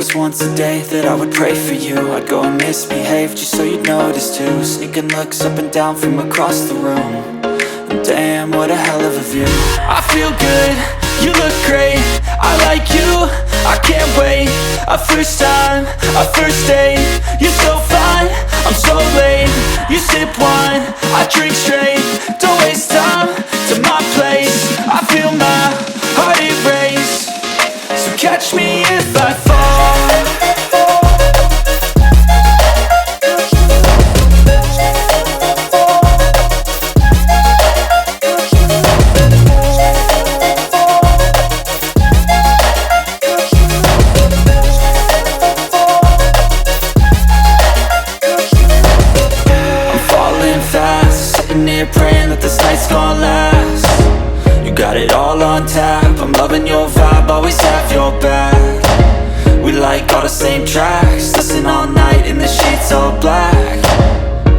was once a day that I would pray for you. I'd go and misbehave just so you'd notice too. Sneaking looks up and down from across the room. And damn, what a hell of a view. I feel good, you look great, I like you, I can't wait. A first time, a first date, you're so fine, I'm so late. You sip wine, I drink straight, don't waste time to my place. I feel my heart erase, so catch me if I fall. Praying that this night's gonna last. You got it all on tap, I'm loving your vibe, always have your back. We like all the same tracks, listen all night in the sheets all black.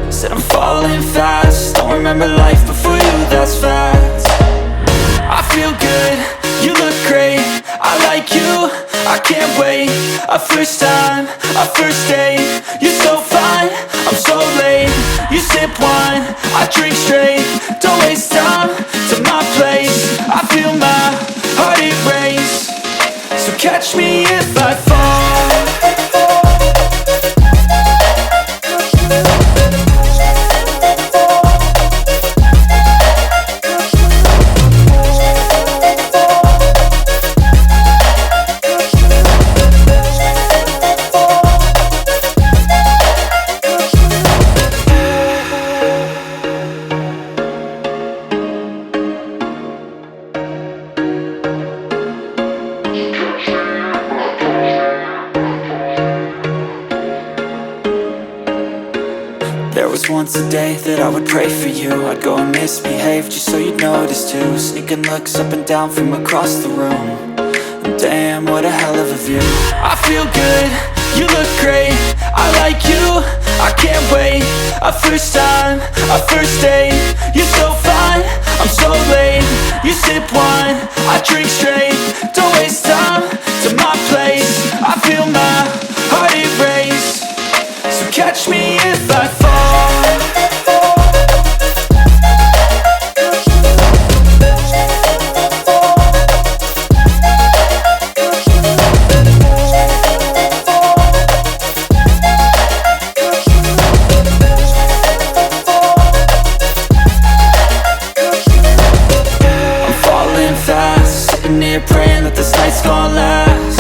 Said I'm falling fast, don't remember life before you, that's fact. I feel good, you look great, I like you, I can't wait. A first time, a first date, you're so fine, I'm so late. You sip wine, I drink straight, don't waste time to my place. I feel my heart erase, so catch me if I fall. There was once a day that I would pray for you. I'd go and misbehave just so you'd notice too. Sneaking looks up and down from across the room. And damn, what a hell of a view. I feel good, you look great, I like you, I can't wait. A first time, a first date, you're so fine, I'm so late. You sip wine, I drink straight, don't waste time to my place. I feel my heart erase, so catch me if I fall. Praying that this night's gonna last.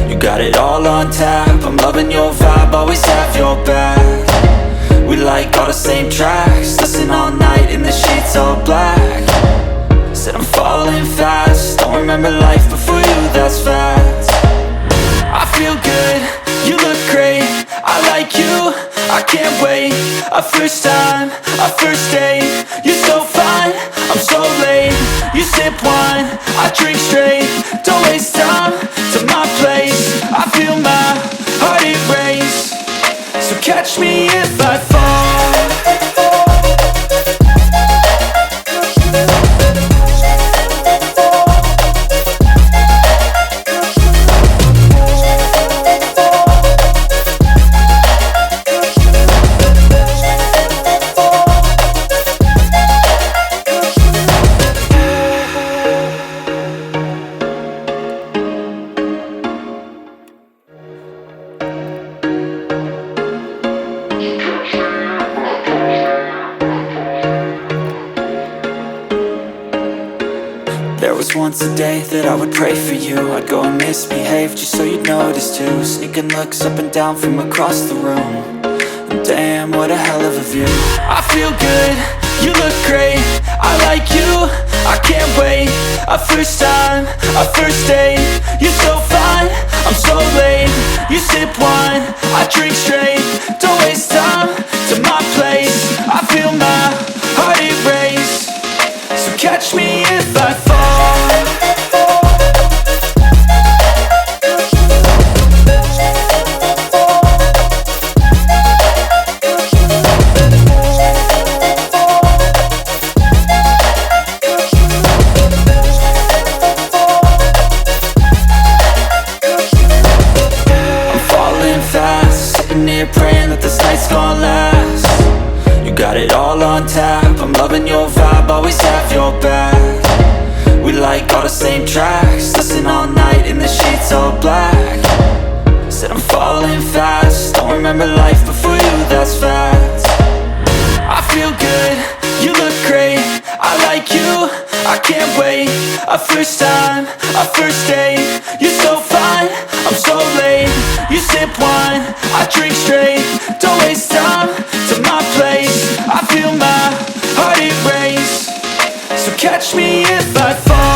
You got it all on tap, I'm loving your vibe, always have your back. We like all the same tracks, listen all night in the sheets all black. Said I'm falling fast, don't remember life before you, that's fact. I feel good, you look great, I like you, I can't wait. A first time, a first date, you're so fine, I'm so late. You sip wine, I drink straight, don't waste time to my place. I feel my heart erase, so catch me if I fall. There was once a day that I would pray for you. I'd go and misbehave just so you'd notice too. Sneaking looks up and down from across the room. And damn, what a hell of a view. I feel good, you look great, I like you, I can't wait. A first time, a first date, you're so fine, I'm so late. You sip wine, I drink straight, don't waste time to my place. I feel my heart erase, so catch me if I fall. the same tracks, listen all night in the sheets all black. Said I'm falling fast, don't remember life before you, that's fact. I feel good, you look great, I like you, I can't wait. A first time, a first date, you're so fine, I'm so late. You sip wine, I drink straight, don't waste time to my place. I feel my heart erase, so catch me if I fall.